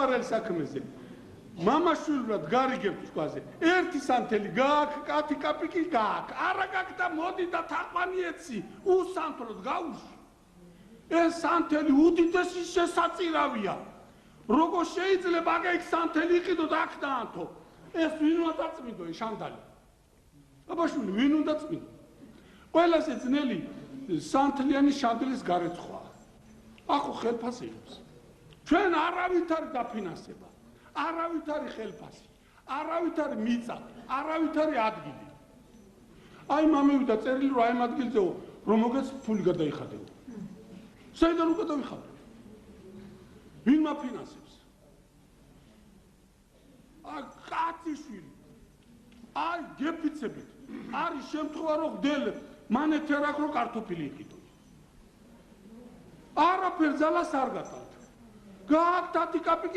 საყვარელ საქმეზე. მამაშვილურად გარიგებთ თქვაზე. ერთი სანთელი გააკ, კათი კაპიკი გააკ. არა გააკ და მოდი და თაყვანი ეცი, უსანთლოდ გაუში. ეს სანთელი უდიდესი შესაწირავია. როგორ შეიძლება აქ სანთელი იყიდოთ აქ დაანთო? ეს ვინ უნდა დაწმინდო შანდალი? აბაშვილი ვინ უნდა წმინდო? ყველაზე ძნელი სანთლიანი შანდლის გარეცხვა. ახო ხელფასი იღებს. ჩვენ არავით არ დაფინანსება. არავით არ ხელფასი, არავით არ მიწა, არავით არ ადგილი. აი მამივიდა წერილი რომ აი ამ ადგილზე რომ მოგეც ფული გადაიხადეო. საიდან უკვე დავიხადე? ვინ მაფინანსებს? აი კაციშვილი. აი გეფიცებით. არის შემთხვევა რომ გდელებ, მანეთერ აქ რო კარტოფილი იყიდო. არაფერ ძალას არ გატანთ. გააკ თათი კაპიკი